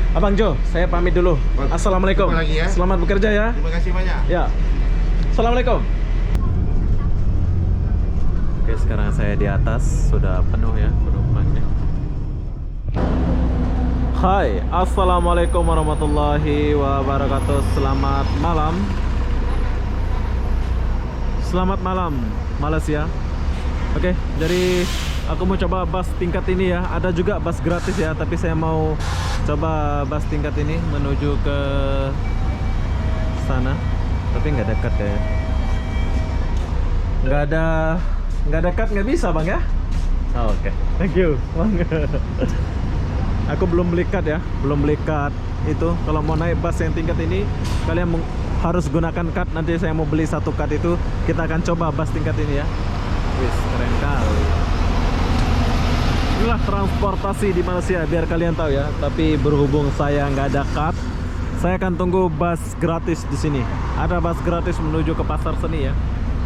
Abang Jo, saya pamit dulu. Assalamualaikum. Jumpa lagi ya. Selamat bekerja ya. Terima kasih banyak. Ya. Assalamualaikum. Oke, sekarang saya di atas, sudah penuh ya penumpangnya. Hai, assalamualaikum warahmatullahi wabarakatuh. Selamat malam. Selamat malam, Malaysia. Oke, jadi aku mau coba bus tingkat ini ya. Ada juga bus gratis ya, tapi saya mau coba bus tingkat ini menuju ke sana. Tapi nggak dekat ya. Nggak dekat, nggak bisa bang ya. Oh, oke, thank you bang. Aku belum beli card ya, belum beli card itu. Kalau mau naik bus yang tingkat ini, kalian harus gunakan card. Nanti saya mau beli satu card itu. Kita akan coba bus tingkat ini ya. Wis, keren kali. Inilah transportasi di Malaysia, biar kalian tahu ya. Tapi berhubung saya nggak ada card, saya akan tunggu bus gratis di sini. Ada bus gratis menuju ke Pasar Seni ya.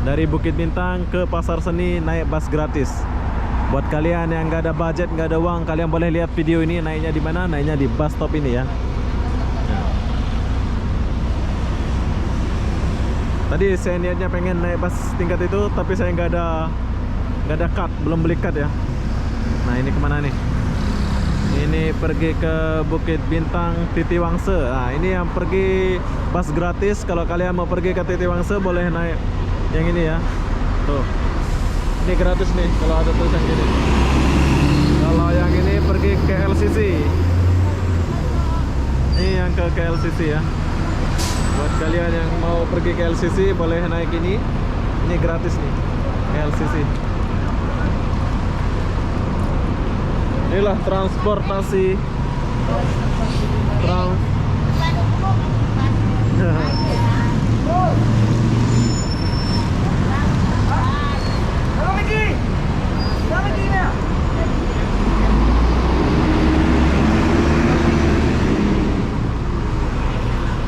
Dari Bukit Bintang ke Pasar Seni naik bus gratis. Buat kalian yang nggak ada budget, nggak ada uang, kalian boleh lihat video ini naiknya di mana? Naiknya di bus stop ini ya. Nah. Tadi saya niatnya pengen naik bus tingkat itu, tapi saya nggak ada card, belum beli card ya. Nah ini kemana nih? Ini pergi ke Bukit Bintang Titiwangsa. Nah ini yang pergi bus gratis. Kalau kalian mau pergi ke Titiwangsa boleh naik yang ini ya. Tuh. Ini gratis nih kalau ada tulisan gini. Kalau yang ini pergi ke LCC. Ini yang ke LCC ya. Buat kalian yang mau pergi ke LCC boleh naik ini. Ini gratis nih, ke LCC. Inilah transportasi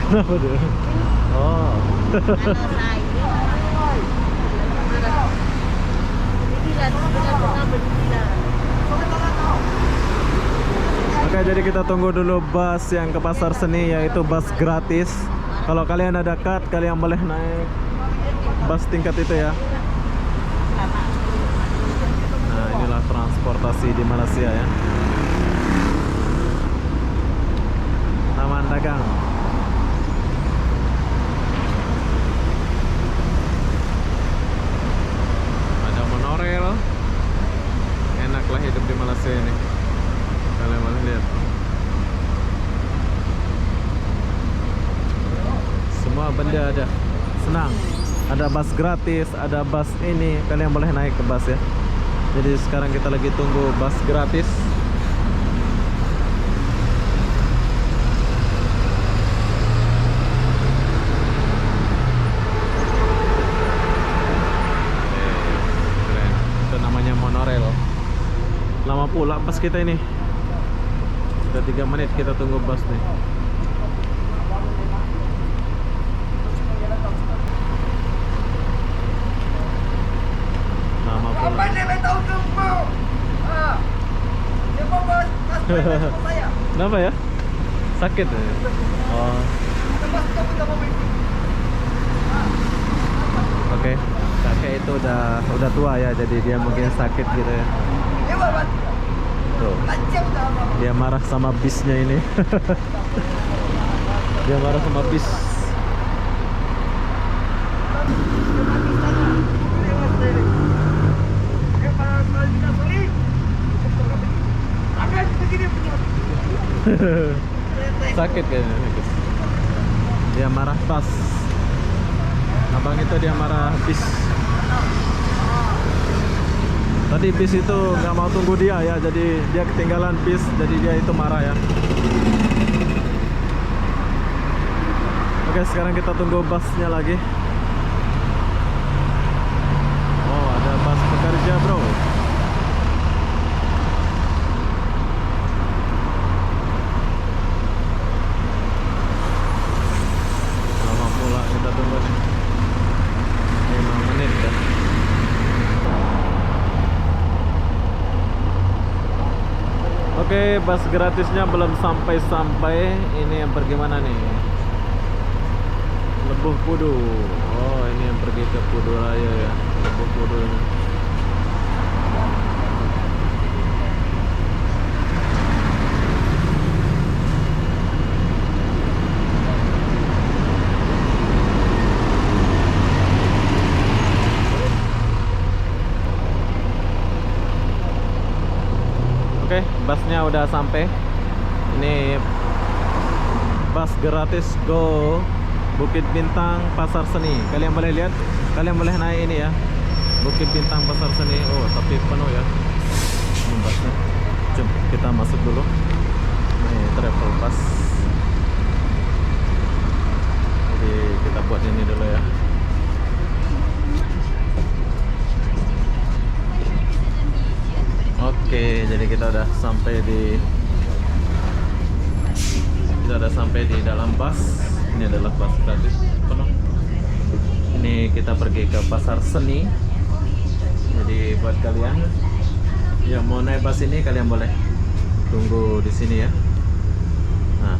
Kenapa tuh? Oh. Oke, jadi kita tunggu dulu bus yang ke Pasar Seni, yaitu bus gratis. Kalau kalian ada card, kalian boleh naik bus tingkat itu ya. Nah, inilah transportasi di Malaysia ya. Taman Dagang. Ada monorail. Enaklah hidup di Malaysia ini. Kalian boleh lihat. Semua benda ada. Senang. Ada bus gratis, ada bus ini. Kalian boleh naik ke bus ya. Jadi sekarang kita lagi tunggu bus gratis. Keren. Itu namanya monorail. Lama pula bus kita ini. Sudah 3 menit kita tunggu bus nih. Lama pula. Kenapa ya? Sakit ya? Oh. Oke. Kakek itu udah tua ya, jadi dia mungkin sakit gitu ya. Tuh. Dia marah sama bisnya ini. Dia marah sama bis. Sakit kayaknya. Dia marah pas. Abang itu dia marah bis. Tadi bis itu nggak mau tunggu dia ya, jadi dia ketinggalan bis, jadi dia itu marah ya. Oke, sekarang kita tunggu busnya lagi. Oh, ada bus pekerja bro. Lama pula kita tunggu nih. 5 menit kan. Oke, bus gratisnya belum sampai-sampai. Ini yang pergi mana nih? Lebuh Kudu. Oh, ini yang pergi ke Kudu Raya ya. Lebuh Kudu ini. Oke, busnya udah sampai. Ini bus gratis go Bukit Bintang Pasar Seni. Kalian boleh lihat, kalian boleh naik ini ya, Bukit Bintang Pasar Seni. Oh, tapi penuh ya ini busnya. Jom kita masuk dulu. Ini travel bus. Jadi kita buat ini dulu ya. Oke, jadi kita udah sampai di dalam bus. Ini adalah bus gratis penuh. Ini kita pergi ke Pasar Seni. Jadi buat kalian yang mau naik bus ini, kalian boleh tunggu di sini ya. Nah,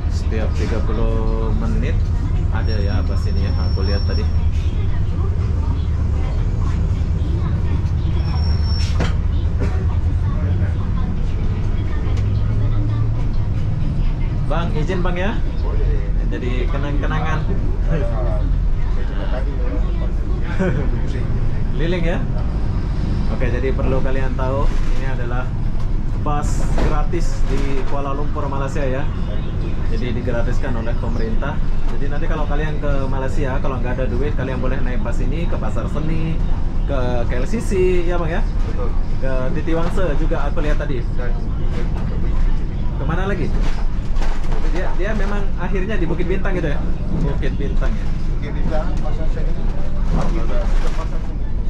setiap 30 menit ada ya bus ini ya. Aku lihat tadi. Bang, izin bang ya. Jadi kenang-kenangan. Liling ya. Oke, jadi perlu kalian tahu, ini adalah bus gratis di Kuala Lumpur, Malaysia ya. Jadi digratiskan oleh pemerintah. Jadi nanti kalau kalian ke Malaysia, kalau nggak ada duit, kalian boleh naik bus ini ke Pasar Seni, ke KLCC ya bang ya. Betul. Ke Titi Wangsa juga aku lihat tadi. Kemana lagi? Dia memang akhirnya di Bukit Bintang gitu ya? Bukit Bintang ya? Bukit Bintang, Pasar Seni.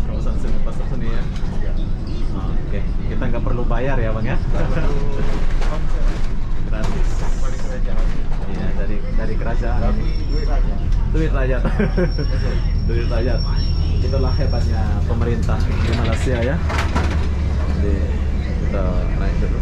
Kawasan Seni, Pasar Seni ya? Oke, kita nggak perlu bayar ya bang ya? Gratis. Iya, dari kerajaan Tapi ini. duit aja. Duit rakyat. Duit rakyat. Itulah hebatnya pemerintah di Malaysia ya. Jadi kita naik dulu.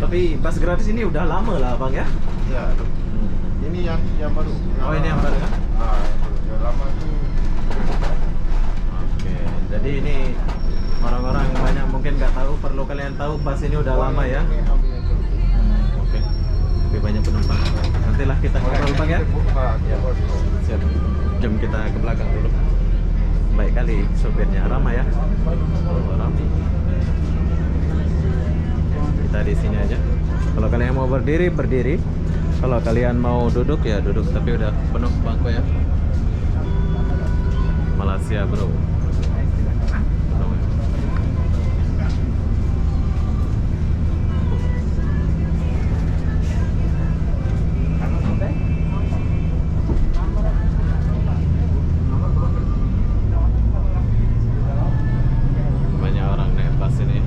Tapi bus gratis ini udah lama lah bang ya? Ya, ini yang baru. Oh, ini yang baru kan? Yang lama itu. Oke, jadi ini orang-orang banyak mungkin nggak tahu, perlu kalian tahu bus ini udah lama ya. Ini ambil yang baru. Oke, tapi banyak penumpang. Nantilah kita ngobrol bang ya. Ya, bos. Siap. Jom kita ke belakang dulu. Baik kali sopirnya, ramah ya. Oh, ramai. Kita di sini aja. Kalau kalian mau berdiri, berdiri. Kalau kalian mau duduk ya duduk. Tapi udah penuh bangku ya. Malaysia bro. Banyak orang naik bus ini.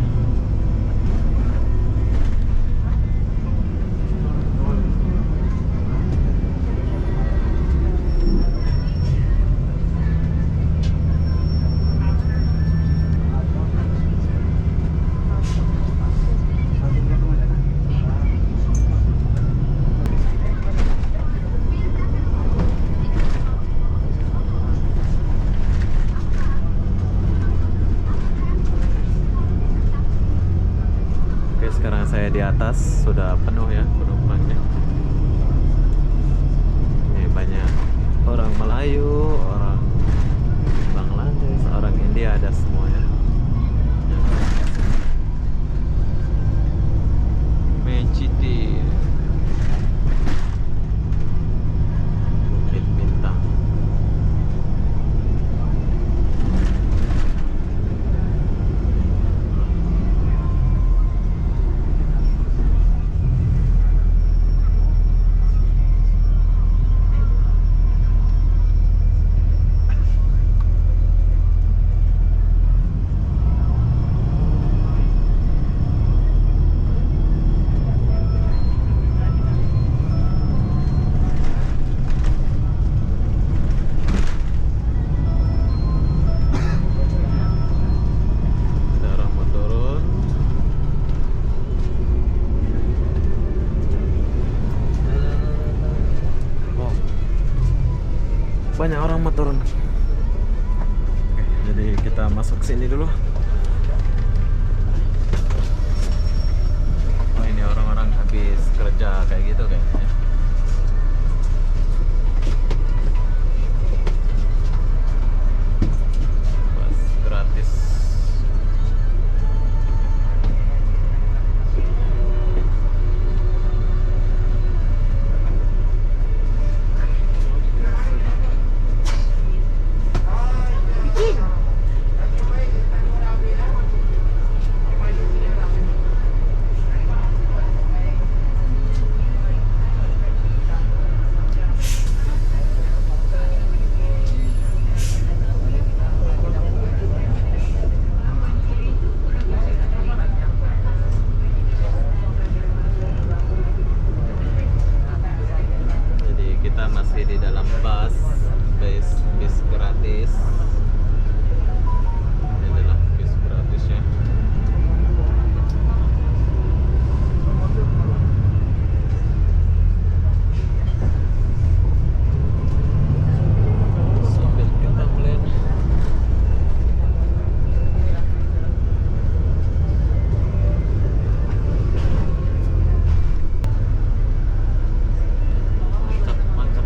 Sekarang saya di atas, sudah penuh ya penumpangnya. Ini banyak orang Melayu, orang Bangladesh, orang India, ada semuanya. Meciti Bukit Bintang. banyak orang mau turun. Oke, jadi kita masuk sini dulu. Oh, ini orang-orang habis kerja kayak gitu kayaknya. Bus gratis. Jadi kita masih di dalam bis gratis. Ini adalah bis gratis ya. Sambil kita melihat. Mantap, mantap.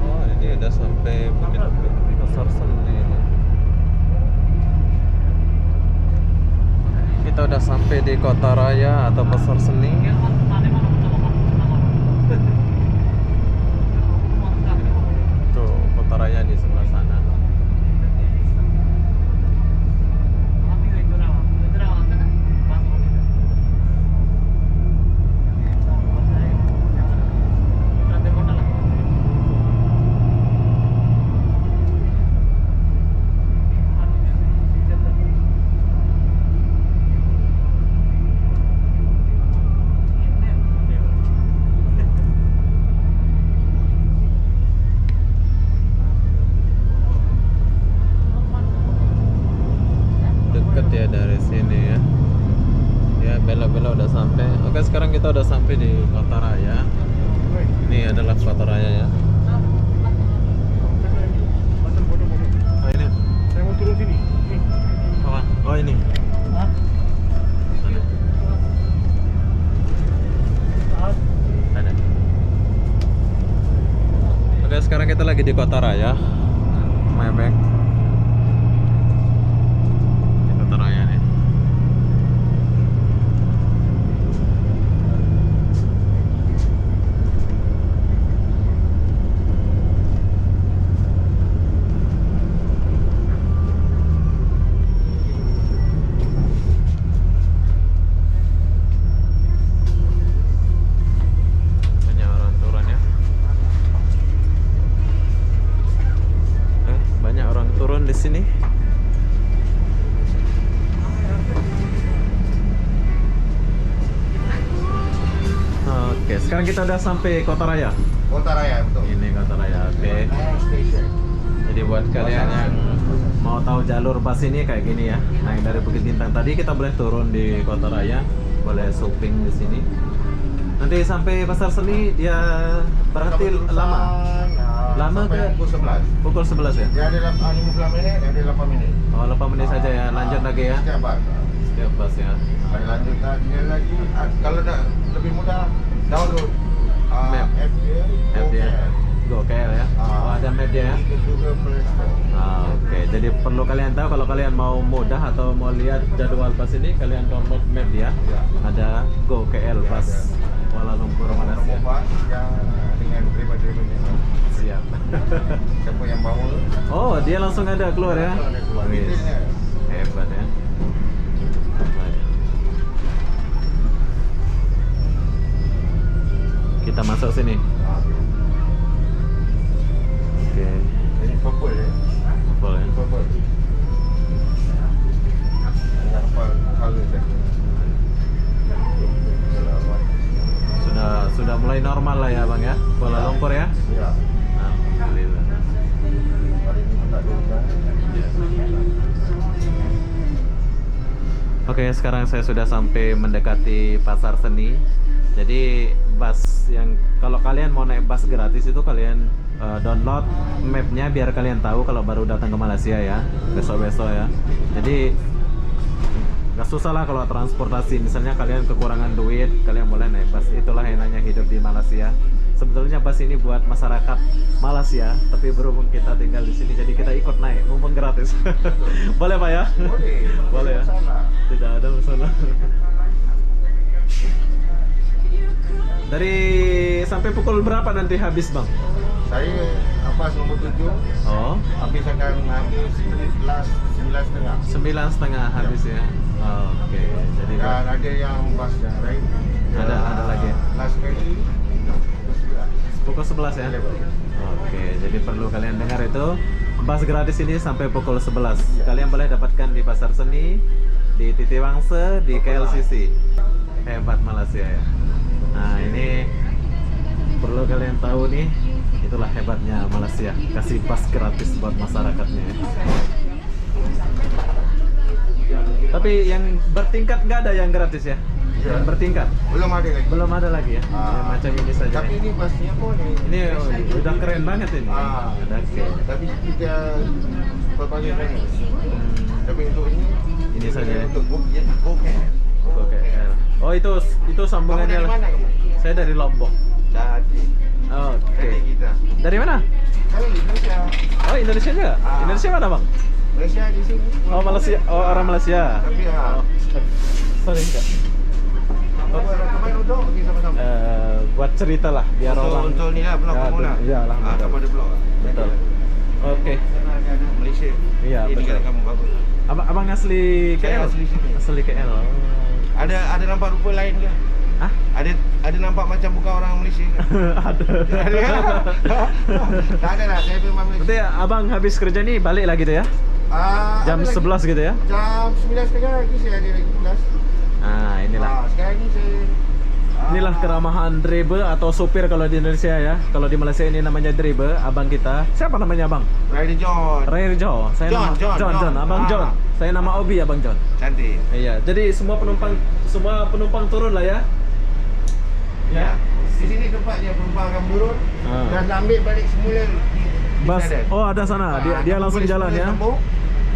Oh, ini udah sampai Pasar Seni. Kita udah sampai di Kota Raya atau Pasar Seni. Tuh, Kota Raya di sebelah sana. Deket ya dari sini ya. Ya, bela-bela udah sampai. Oke, sekarang kita udah sampai di Kota Raya. Ini adalah Kota Raya ya. Oh, ini. Saya mau turun sini. Nih. Apa? Oh, ini. Hah? Mana? Ada. Oke, sekarang kita lagi di Kota Raya. My bag. Di Kota Raya nih. Banyak orang turun ya. Banyak orang turun di sini. Oke, sekarang kita udah sampai Kota Raya. Kota Raya betul. Ini Kota Raya. Oke. Jadi buat kalian yang mau tahu jalur bus ini kayak gini ya. Naik dari Bukit Bintang tadi kita boleh turun di Kota Raya, boleh shopping di sini. Nanti sampai Pasar Seni dia berarti lama. Lama Sampai ke? pukul 11. Pukul 11 ya? Dia ada 15 menit, dia ada 8 menit. Oh, 8 menit saja ya. Lanjut lagi ya. Setiap bus. Setiap bus ya. Ada lanjut lagi. Kalau nak lebih mudah, download Map. app dia. App dia. OKL. GoKL ya. Ah. Oh, ada map mapnya ya. Ikut juga Play Store. Oke, jadi perlu kalian tahu kalau kalian mau mudah atau mau lihat jadwal bus ini, kalian download map dia. Ya. Ada Go KL Ya, Bus ada. Kuala Lumpur Malaysia. Nomor bas yang dengan driver-drivernya. Siap. Siapa yang bawa? Oh, dia langsung ada keluar ya? Langsung ada keluar. Wis, Detailnya. hebat ya. Hebat. Kita masuk sini. Ah, Oke, ini purple ya. boleh. Purple. Ini apa color dia? Sudah mulai normal lah ya bang ya, Kuala Lumpur ya. Ya. Alhamdulillah. Hari ini pun tak ada hujan. Oke, sekarang saya sudah sampai mendekati Pasar Seni. Jadi bus yang kalau kalian mau naik bus gratis itu kalian download mapnya biar kalian tahu kalau baru datang ke Malaysia ya, besok-besok ya. Jadi nggak susah lah kalau transportasi. Misalnya kalian kekurangan duit, kalian boleh naik bus. Itulah enaknya hidup di Malaysia. Sebetulnya bus ini buat masyarakat Malaysia, tapi berhubung kita tinggal di sini, jadi kita ikut naik, mumpung gratis. Boleh pak ya? Boleh. Boleh ya? Salah. Tidak ada masalah. Dari sampai pukul berapa nanti habis bang? Saya Abbas nombor 7. Oh, Habis akan habis 9:30. 9:30 habis ya. Oke, jadi Dan ada yang bas yang lain. Ada lagi. Last kali pukul 11 ya. Oke, jadi perlu kalian dengar itu. Bus gratis ini sampai pukul 11. Kalian boleh dapatkan di Pasar Seni, di Titi Wangse, di KLCC. Hebat Malaysia ya. Nah, ini perlu kalian tahu nih, itulah hebatnya Malaysia, kasih bus gratis buat masyarakatnya ya. Tapi yang bertingkat nggak ada yang gratis ya? Ya. Yang bertingkat? belum ada lagi. Belum ada lagi ya? Ya, macam ini saja. Tapi ya. ini basnya pun Ini udah keren banget ini. Ah. Udah keren. Tapi kita berbagai jenis. Tapi untuk Ini saja ya. Untuk bukit. Oke. Oh itu Kamu sambungannya. dari mana kamu? Saya dari Lombok. Jadi. Oke. Dari kita. Dari mana? Kalau di Indonesia. Oh Indonesia juga. Ah. Indonesia mana bang? Malaysia di sini. Oh Malaysia. Oh orang Malaysia. Tapi Oh. Sorry enggak. kemarin untuk pergi sama-sama. Buat cerita lah biar orang. Untuk ni lah blog Ya, kamu lah. iya lah, betul. Kamu ada blog. Betul. Oke. Malaysia. Iya, Ini betul. negara kamu bagus. Abang asli Saya KL? asli sini. Asli KL. Oh. Ada nampak rupa lain ke? Hah? Ada nampak macam bukan orang Malaysia ke? Ada. Tak ada lah, saya memang Malaysia. Berarti abang habis kerja nih balik lagi tuh ya? Jam Ada lagi. 11 gitu ya? Jam 9:30 lagi saya ada lagi kelas. Nah inilah. Sekarang ni saya Inilah keramahan driver atau supir kalau di Indonesia ya. Kalau di Malaysia ini namanya driver, abang kita. Siapa namanya abang? Rider John. Rayjo. Saya John, nama John. John. Abang John. Saya nama Obi abang John. Cantik. Iya. Jadi semua penumpang turun lah ya. Ya. Di sini tempatnya penumpang akan turun dan ambil balik semula di Bas. sana. Oh ada sana. Dia kamu langsung boleh jalan semula ya. sambung.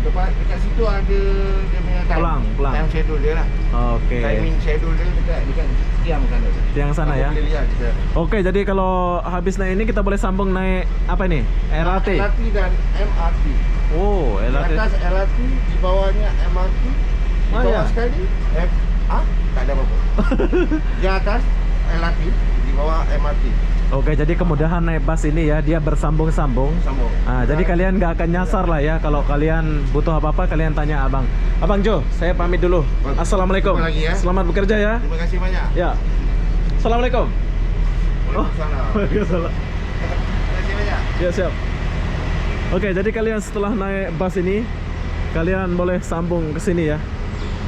Dekat situ ada dia punya time. Pelang. Time schedule dia lah. Oke. Timing schedule dia dekat tiang sana. Tiang sana Kamu ya. boleh lihat di sana. Oke, jadi kalau habis naik ini kita boleh sambung naik apa ini? LRT. LRT dan MRT. Oh, Di LRT. atas LRT, di bawahnya MRT. Di Oh, bawah ya? sekali tak ada apa-apa. Di atas LRT, di bawah MRT. Oke, jadi kemudahan naik bus ini ya, dia bersambung-sambung. Sambung. Jadi kalian nggak akan nyasar lah ya. Kalau kalian butuh apa-apa, kalian tanya abang. Abang Jo, saya pamit dulu. Assalamualaikum. Jumpa lagi ya. Selamat bekerja ya. Terima kasih banyak. Ya. Assalamualaikum. Waalaikumsalam. Waalaikumsalam. Terima kasih banyak. Ya siap. Oke, jadi kalian setelah naik bus ini, kalian boleh sambung ke sini ya.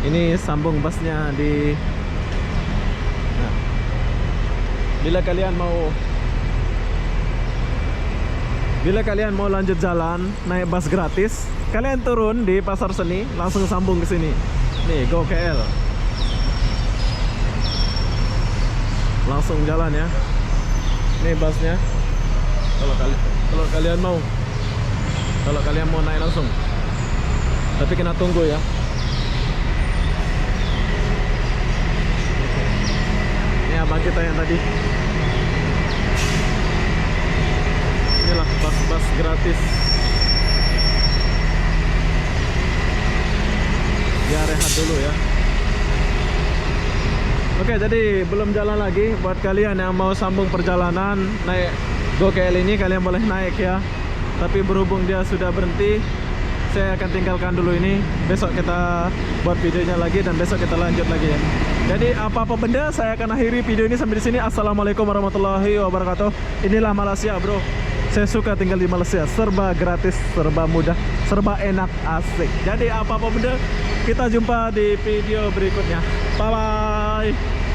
Ini sambung busnya di. Nah, bila kalian mau lanjut jalan naik bus gratis, kalian turun di Pasar Seni, langsung sambung ke sini. Nih, Go KL. Langsung jalan ya. Ini busnya. Kalau kalian mau naik langsung. Tapi kena tunggu ya. Ini abang kita yang tadi. Inilah bus-bus gratis. Ya rehat dulu ya. Oke, jadi belum jalan lagi. Buat kalian yang mau sambung perjalanan naik GoKL ini, kalian boleh naik ya. Tapi berhubung dia sudah berhenti, saya akan tinggalkan dulu ini. Besok kita buat videonya lagi dan besok kita lanjut lagi ya. Jadi apa-apa benda saya akan akhiri video ini sampai di sini. Assalamualaikum warahmatullahi wabarakatuh. Inilah Malaysia, bro. Saya suka tinggal di Malaysia. Serba gratis, serba mudah, serba enak, asik. Jadi apa-apa benda, kita jumpa di video berikutnya. Bye bye.